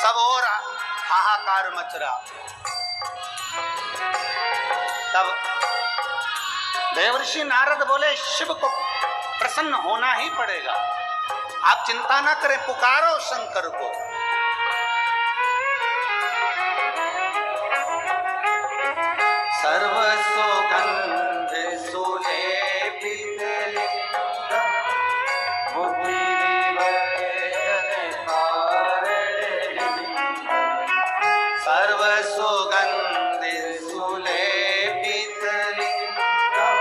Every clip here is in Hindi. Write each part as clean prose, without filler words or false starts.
सब और हाहाकार मच रहा। तब देवर्षि नारद बोले, शिव को प्रसन्न होना ही पड़ेगा, आप चिंता ना करें, पुकारो शंकर को। सर्व सुगंध सुलेपित लिंगम बुद्धि विवर्धन कारणलिंगम। सर्व सुगंध सुलेपित लिंगम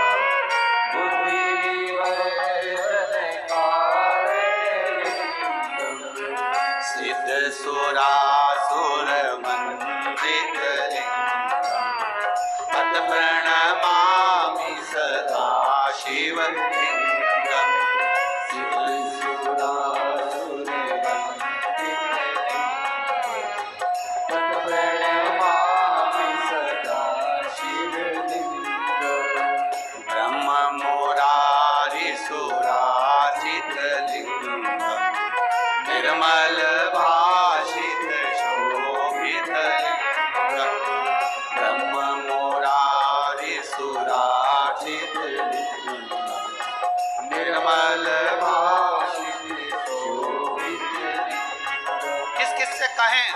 बुद्धि विवर्धन कारणलिंगम। सिद्ध सुरासुर मंडित प्रणमामि सदा शिवलिंगम्। प्रणमामि सदा शिवलिंगम्। ब्रह्म मुरारि सुराचित लिंगम्। निर्मल भाषित शोभित लिंगम्। ब्रह्म सुराचित लिंगम्। निर्मल भाषित शोभित लिंगम्। किस किस से कहें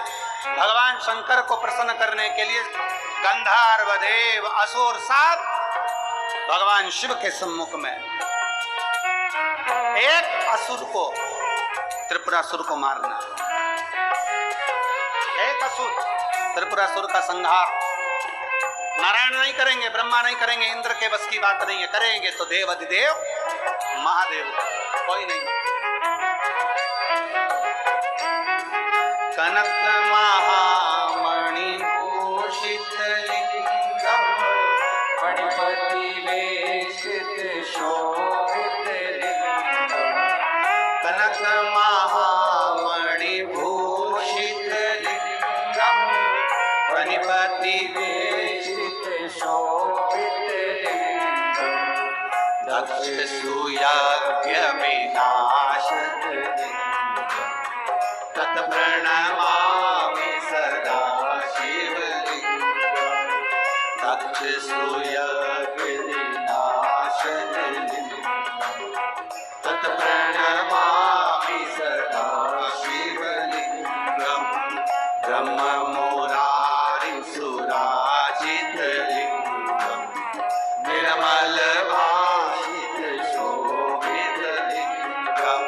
भगवान शंकर को प्रसन्न करने के लिए? गंधर्व देव असुर सब भगवान शिव के सम्मुख में। एक असुर को, त्रिपुरासुर को मारना, एक असुर, त्रिपुरासुर का संहार। नारायण नहीं करेंगे, ब्रह्मा नहीं करेंगे, इंद्र के बस की बात नहीं है, करेंगे तो देव अधिदेव महादेव, कोई नहीं। कनक महामणि भूषित लिंगम फणिपति वेशित शोभित लिंगम। कनक महामणि भूषित लिंगम फणिपति शोभित लिंगम्। दक्ष सुयज्ञ विनाशक लिंगम्। तत् प्रणमामि सदा शिवलिंगम्। दक्ष सुयज्ञ विनाशक लिंगम्। तत् प्रणमामि सदा शिवलिंगम्। ब्रह्म मुरारि सुराचित लिंगम्। निर्मल भाषित शोभित लिंगम्।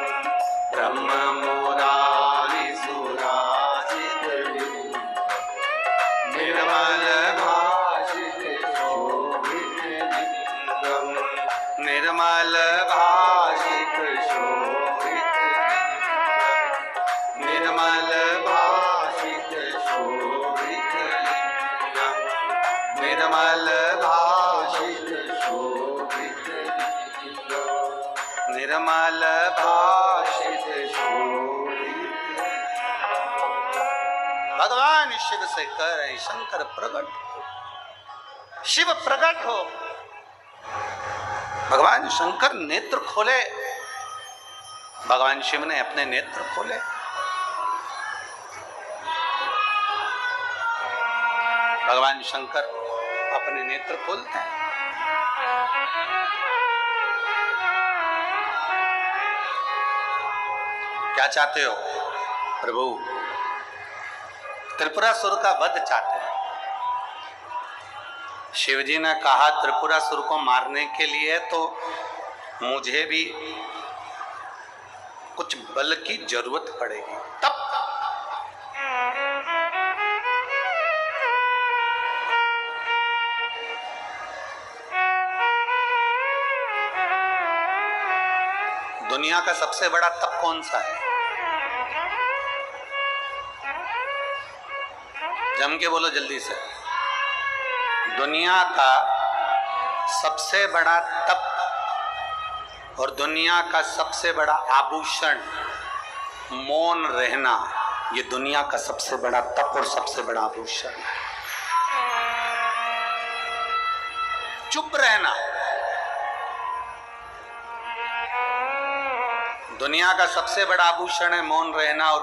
ब्रह्म मुरारि सुराचित लिंगम्। निर्मल भाषित शोभित लिंगम्। निर्मल भाषित शोभित लिंगम्। निर्मल भाषित शोभित लिंगम्। निर्मल भाषित शोभित लिंगम्। निर्मल भाषित शोभित। भगवान शिव से कह रहे, शंकर प्रकट हो, शिव प्रकट हो। भगवान शंकर नेत्र खोले, भगवान शिव ने अपने नेत्र खोले। भगवान शंकर अपने नेत्र खोलते हैं। क्या चाहते हो प्रभु? त्रिपुरासुर का वध चाहते हैं। शिवजी ने कहा त्रिपुरासुर को मारने के लिए तो मुझे भी कुछ बल की जरूरत पड़ेगी। तब दुनिया का सबसे बड़ा तप कौन सा है? जम के बोलो जल्दी से। दुनिया का सबसे बड़ा तप और दुनिया का सबसे बड़ा आभूषण मौन रहना, ये दुनिया का सबसे बड़ा तप और सबसे बड़ा आभूषण है। चुप रहना दुनिया का सबसे बड़ा आभूषण है, मौन रहना, और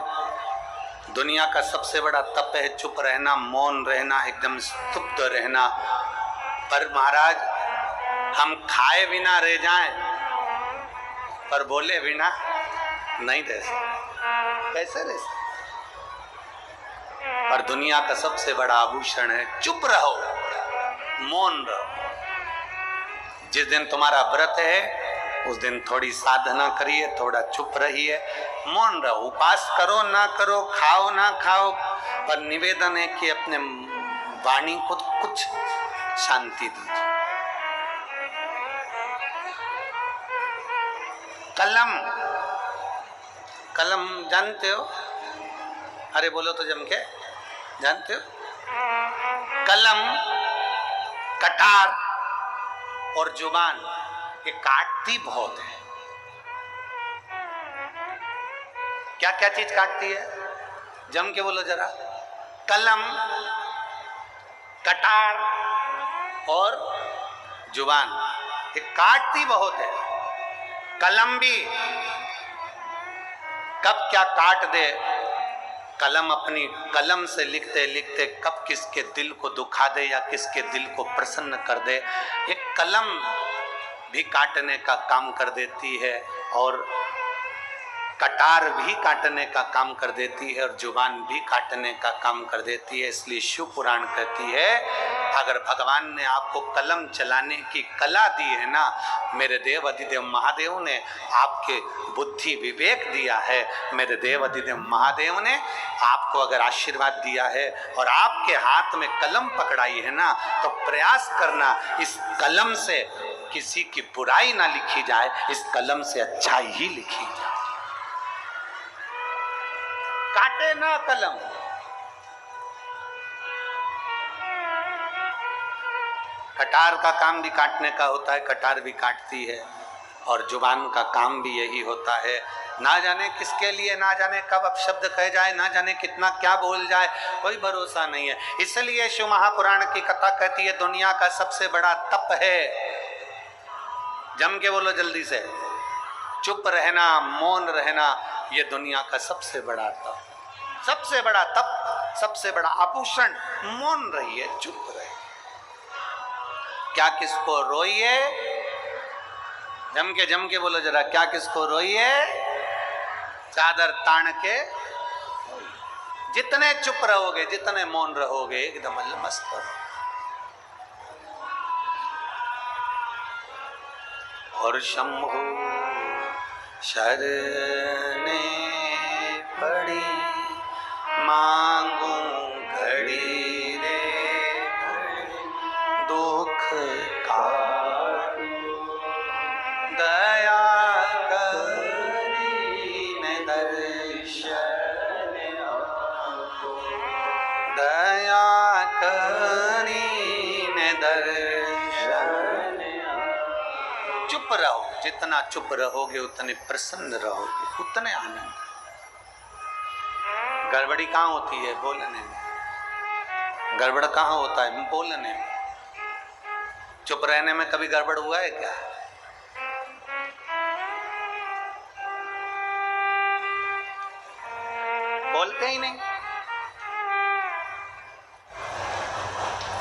दुनिया का सबसे बड़ा तप है चुप रहना, मौन रहना, एकदम स्तब्ध रहना। पर महाराज हम खाए बिना रह जाएं पर बोले बिना नहीं रह सकते, कैसे रह सकते? पर दुनिया का सबसे बड़ा आभूषण है चुप रहो, मौन रहो। जिस दिन तुम्हारा व्रत है उस दिन थोड़ी साधना करिए, थोड़ा चुप रहिए, मौन रहो। उपास करो ना करो, खाओ ना खाओ, पर निवेदन है कि अपने वाणी को कुछ शांति दीजिए। कलम, कलम जानते हो? अरे बोलो तो जम के, जानते हो? कलम, कटार और जुबान ये काटती बहुत है। क्या क्या चीज काटती है? जम के बोलो जरा। कलम, कटार और जुबान ये काटती बहुत है। कलम भी कब क्या काट दे, कलम अपनी कलम से लिखते लिखते कब किसके दिल को दुखा दे या किसके दिल को प्रसन्न कर दे, ये कलम भी काटने का काम कर देती है और कटार भी काटने का काम कर देती है और जुबान भी काटने का काम कर देती है। इसलिए शिव पुराण कहती है अगर भगवान ने आपको कलम चलाने की कला दी है ना, मेरे देव अधिदेव महादेव ने आपके बुद्धि विवेक दिया है, मेरे देव अधिदेव महादेव ने आपको अगर आशीर्वाद दिया है और आपके हाथ में कलम पकड़ाई है ना, तो प्रयास करना इस कलम से किसी की बुराई ना लिखी जाए, इस कलम से अच्छाई ही लिखी जाए। काटे ना कलम। कटार का काम भी काटने का होता है, कटार भी काटती है और जुबान का काम भी यही होता है। ना जाने किसके लिए, ना जाने कब अपशब्द कह जाए, ना जाने कितना क्या बोल जाए, कोई भरोसा नहीं है। इसलिए शिव महापुराण की कथा कहती है दुनिया का सबसे बड़ा तप है, जम के बोलो जल्दी से, चुप रहना, मौन रहना, ये दुनिया का सबसे बड़ा तप, सबसे बड़ा तप, सबसे बड़ा आभूषण। मौन रहिए, चुप रहिए। क्या किसको रोइए, जम के बोलो जरा, क्या किसको रोइए, चादर तान के। जितने चुप रहोगे, जितने मौन रहोगे, एकदम मस्त रहोगे। और शंभु शरणे पड़ी मांगू घड़ी रे घड़ी, दुख का दया करीने दर्शन आपको, दया करीने दर्शन। चुप रहो, जितना चुप रहोगे उतने प्रसन्न रहोगे, उतने आनंद। गड़बड़ी कहाँ होती है? बोलने में। गड़बड़ कहाँ होता है? बोलने में। चुप रहने में कभी गड़बड़ हुआ है क्या? बोलते ही नहीं।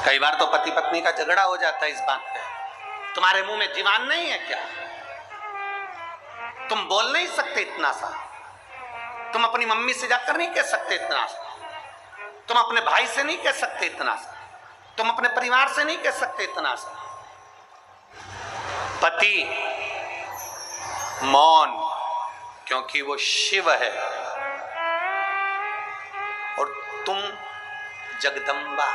कई बार तो पति पत्नी का झगड़ा हो जाता है इस बात पे, तुम्हारे मुंह में जीवान नहीं है क्या? तुम बोल नहीं सकते इतना सा? तुम अपनी मम्मी से जाकर नहीं कह सकते इतना सा? तुम अपने भाई से नहीं कह सकते इतना सा? तुम अपने परिवार से नहीं कह सकते इतना सा? पति मौन, क्योंकि वो शिव है और तुम जगदम्बा,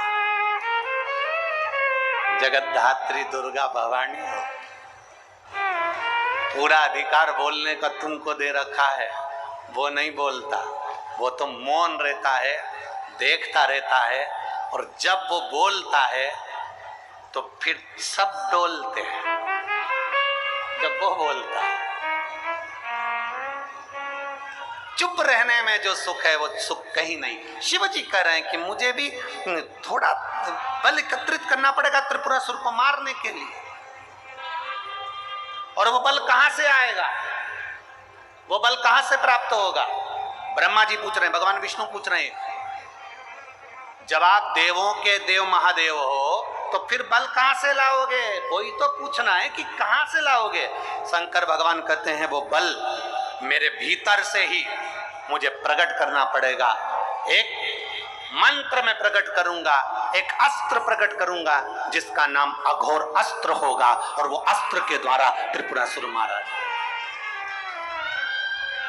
जगद्धात्री दुर्गा भवानी हो। पूरा अधिकार बोलने का तुमको दे रखा है, वो नहीं बोलता, वो तो मौन रहता है, देखता रहता है, और जब वो बोलता है तो फिर सब डोलते हैं जब वो बोलता है। चुप रहने में जो सुख है वो सुख कहीं नहीं। शिव जी कह रहे हैं कि मुझे भी थोड़ा बल एकत्रित करना पड़ेगा त्रिपुरासुर को मारने के लिए, और वो बल कहां से आएगा? वो बल कहां से प्राप्त होगा? ब्रह्मा जी पूछ रहे हैं, भगवान विष्णु पूछ रहे हैं, जब आप देवों के देव महादेव हो तो फिर बल कहां से लाओगे? वही तो पूछना है कि कहां से लाओगे। शंकर भगवान कहते हैं वो बल मेरे भीतर से ही मुझे प्रकट करना पड़ेगा। एक मंत्र में प्रकट करूंगा, एक अस्त्र प्रकट करूंगा जिसका नाम अघोर अस्त्र होगा, और वो अस्त्र के द्वारा त्रिपुरासुर मारा जाए।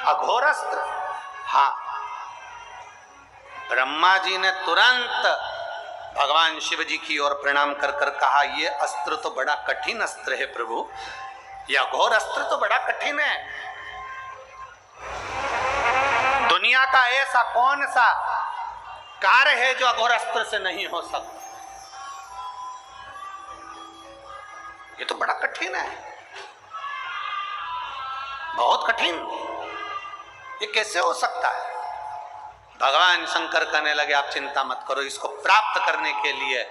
अघोर अस्त्र। हाँ, ब्रह्मा जी ने तुरंत भगवान शिव जी की ओर प्रणाम कर कर कहा, ये अस्त्र तो बड़ा कठिन अस्त्र है प्रभु, यह अघोर अस्त्र तो बड़ा कठिन है। दुनिया का ऐसा कौन सा कार्य है जो अघोर अस्त्र से नहीं हो सकता? ये तो बड़ा कठिन है, बहुत कठिन। ये कैसे हो सकता है? भगवान शंकर कहने लगे, आप चिंता मत करो, इसको प्राप्त करने के लिए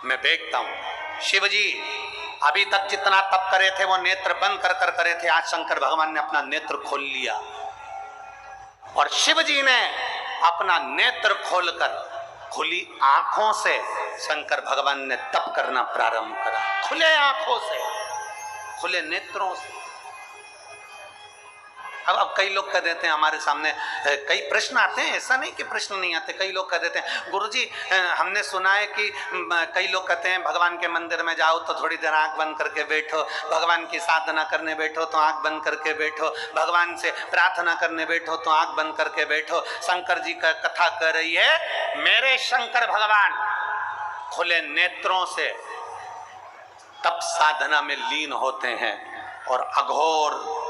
मैं देखता हूं। शिव जी अभी तक जितना तप करे थे वो नेत्र बंद कर कर करे थे, आज शंकर भगवान ने अपना नेत्र खोल लिया, और शिव जी ने अपना नेत्र खोलकर खुली आंखों से शंकर भगवान ने तप करना प्रारंभ करा। खुले आंखों से, खुले नेत्रों से। अब कई लोग कह देते हैं, हमारे सामने कई प्रश्न आते हैं, ऐसा नहीं कि प्रश्न नहीं आते। कई लोग कह देते हैं, गुरुजी हमने सुना है कि कई लोग कहते हैं भगवान के मंदिर में जाओ तो थोड़ी देर आंख बंद करके बैठो, भगवान की साधना करने बैठो तो आंख बंद करके बैठो, भगवान से प्रार्थना करने बैठो तो आंख बंद करके बैठो। शंकर जी का कथा कर रही है, मेरे शंकर भगवान खुले नेत्रों से तप साधना में लीन होते हैं, और अघोर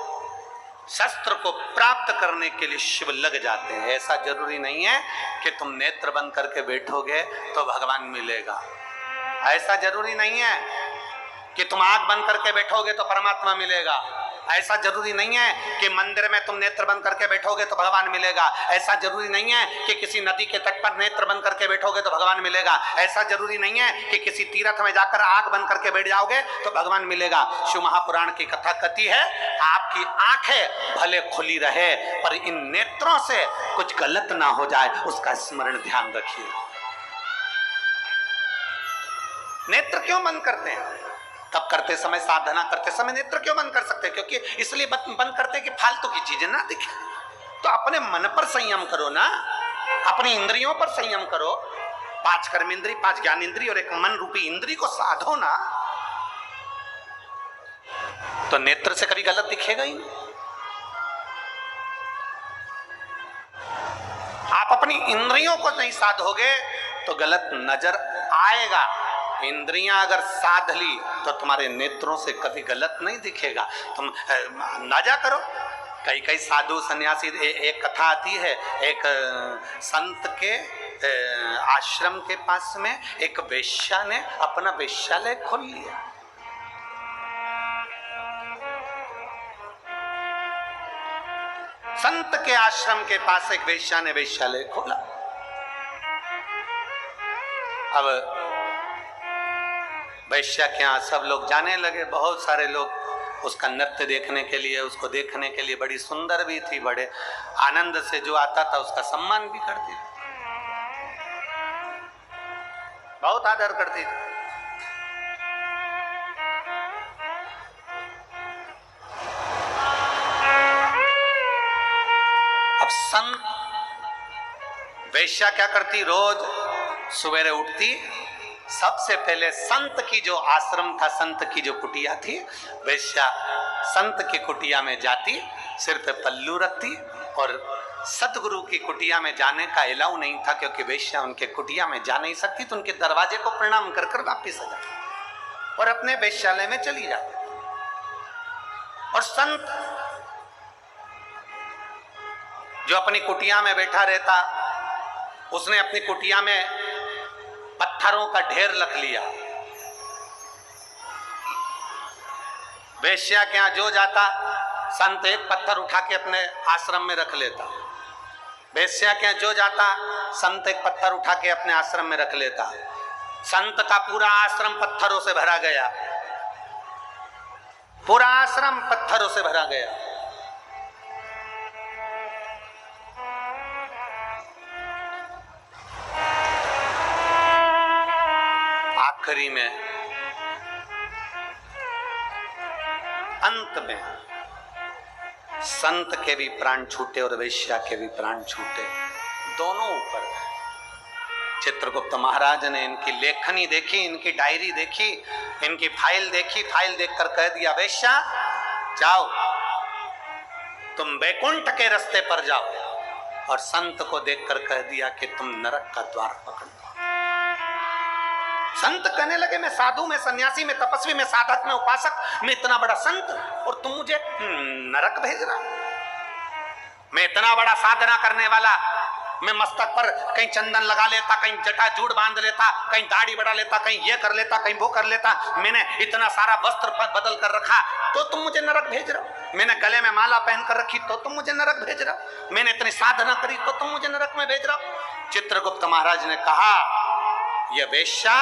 शस्त्र को प्राप्त करने के लिए शिव लग जाते हैं। ऐसा जरूरी नहीं है कि तुम नेत्र बंद करके बैठोगे तो भगवान मिलेगा, ऐसा जरूरी नहीं है कि तुम आंख बंद करके बैठोगे तो परमात्मा मिलेगा, ऐसा जरूरी नहीं है कि मंदिर में तुम नेत्र बंद करके बैठोगे तो भगवान मिलेगा, ऐसा जरूरी नहीं है कि किसी नदी के तट पर नेत्र बंद करके बैठोगे तो भगवान मिलेगा, ऐसा जरूरी नहीं है कि किसी तीर्थ में जाकर आंख बंद करके बैठ जाओगे तो भगवान मिलेगा। शिव महापुराण की कथा कहती है, आपकी आंखें भले खुली रहे पर इन नेत्रों से कुछ गलत ना हो जाए, उसका स्मरण ध्यान रखिए। नेत्र क्यों बंद करते हैं? तब करते समय, साधना करते समय नेत्र क्यों बंद कर सकते हैं? क्योंकि इसलिए बंद करते हैं कि फालतू की चीजें ना दिखे। तो अपने मन पर संयम करो ना, अपनी इंद्रियों पर संयम करो। 5 कर्मेंद्री, 5 ज्ञानेंद्री और एक मन रूपी इंद्री को साधो ना, तो नेत्र से कभी गलत दिखेगा ही नहीं। आप अपनी इंद्रियों को नहीं साधोगे तो गलत नजर आएगा। इंद्रियां अगर साध ली तो तुम्हारे नेत्रों से कभी गलत नहीं दिखेगा। तुम अंदाजा करो, कई साधु सन्यासी, एक कथा आती है, एक संत के आश्रम के पास में एक वेश्या ने अपना वेश्यालय खोल लिया। संत के आश्रम के पास एक वेश्या ने वेश्यालय खोला। अब वैश्या के यहाँ सब लोग जाने लगे, बहुत सारे लोग उसका नृत्य देखने के लिए, उसको देखने के लिए। बड़ी सुंदर भी थी, बड़े आनंद से जो आता था उसका सम्मान भी करती थी, बहुत आदर करती थी। अब संत वेश्या क्या करती, रोज सवेरे उठती, सबसे पहले संत की जो आश्रम था, संत की जो कुटिया थी, वेश्या संत की कुटिया में जाती, सिर पे पल्लू रखती, और सतगुरु की कुटिया में जाने का अलाउ नहीं था क्योंकि वेश्या उनके कुटिया में जा नहीं सकती, तो उनके दरवाजे को प्रणाम कर कर वापिस आ जाती और अपने वेश्यालय में चली जाती। और संत जो अपनी कुटिया में बैठा रहता, उसने अपनी कुटिया में पत्थरों का ढेर रख लिया। वेश्या के यहां जो जाता, संत एक पत्थर उठा के अपने आश्रम में रख लेता। वेश्या के यहां जो जाता, संत एक पत्थर उठा के अपने आश्रम में रख लेता। संत का पूरा आश्रम पत्थरों से भरा गया, पूरा आश्रम पत्थरों से भरा गया। आखिरी में अंत में संत के भी प्राण छूटे और वेश्या के भी प्राण छूटे, दोनों ऊपर। चित्रगुप्त महाराज ने इनकी लेखनी देखी, इनकी डायरी देखी, इनकी फाइल देखी, फाइल देखकर कह दिया, वेश्या जाओ, तुम वैकुंठ के रास्ते पर जाओ। और संत को देखकर कह दिया कि तुम नरक का द्वार पकड़ लो। संत कहने लगे, मैं साधु, मैं सन्यासी, मैं तपस्वी, मैं साधक, मैं उपासक, मैं इतना बड़ा संत, और तुम मुझे नरक भेज रहा? मैं इतना बड़ा साधना करने वाला, मैं मस्तक पर कहीं चंदन लगा लेता, कहीं जटा जूड़ बांध लेता, कहीं दाढ़ी बढ़ा लेता, कहीं ये कर लेता, कहीं वो कर लेता, मैंने इतना सारा वस्त्र बदल कर रखा, तो तुम मुझे नरक भेज रहे हो? मैंने गले में माला पहन कर रखी, तो तुम मुझे नरक भेज रहे हो? मैंने इतनी साधना करी, तो तुम मुझे नरक में भेज रहे हो? चित्रगुप्त महाराज ने कहा, यह वेश्या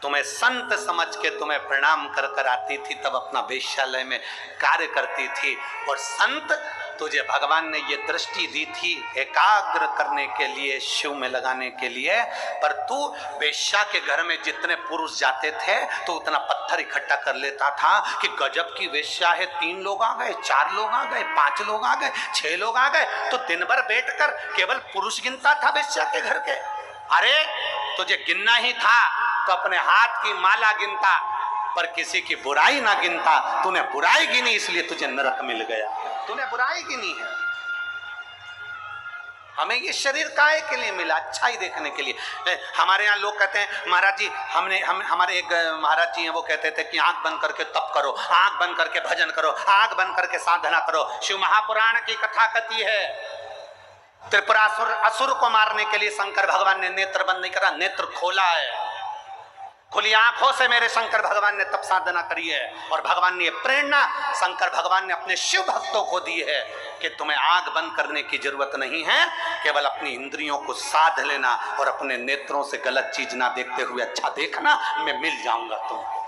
तुम्हें संत समझ के तुम्हें प्रणाम कर कर आती थी, तब अपना वेश्यालय में कार्य करती थी, और संत तुझे भगवान ने ये दृष्टि दी थी एकाग्र करने के लिए, शिव में लगाने के लिए, पर तू वेश्या के घर में जितने पुरुष जाते थे तो उतना पत्थर इकट्ठा कर लेता था कि गजब की वेश्या है, 3 लोग आ गए, 4 लोग आ गए, 5 लोग आ गए, 6 लोग आ गए, तो दिन भर बैठकर केवल पुरुष गिनता था वेश्या के घर के। अरे तुझे गिनना ही था तो अपने हाथ की माला गिनता, पर किसी की बुराई ना गिनता। तूने बुराई गिनी, इसलिए तुझे नरक मिल गया। तूने बुराई गिनी है। हमें ये शरीर काहे के लिए मिला? अच्छाई देखने के लिए। हमारे यहाँ लोग कहते हैं, महाराज जी हमारे एक महाराज जी हैं, वो कहते थे कि आंख बंद करके तप करो, आंख बंद करके भजन करो, आंख बंद करके साधना करो। शिव महापुराण की कथा कथी है, त्रिपुरासुर असुर को मारने के लिए शंकर भगवान ने नेत्र बंद नहीं करा, नेत्र खोला है। खुली आंखों से मेरे शंकर भगवान ने तप साधना करी है, और भगवान ने ये प्रेरणा शंकर भगवान ने अपने शिव भक्तों को दी है कि तुम्हें आंख बंद करने की जरूरत नहीं है, केवल अपनी इंद्रियों को साध लेना और अपने नेत्रों से गलत चीज ना देखते हुए अच्छा देखना, मैं मिल जाऊंगा तुमको,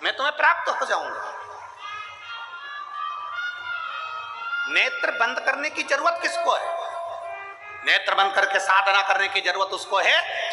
मैं तुम्हें प्राप्त हो जाऊंगा। नेत्र बंद करने की जरूरत किसको है? नेत्र बंद करके साधना करने की जरूरत उसको है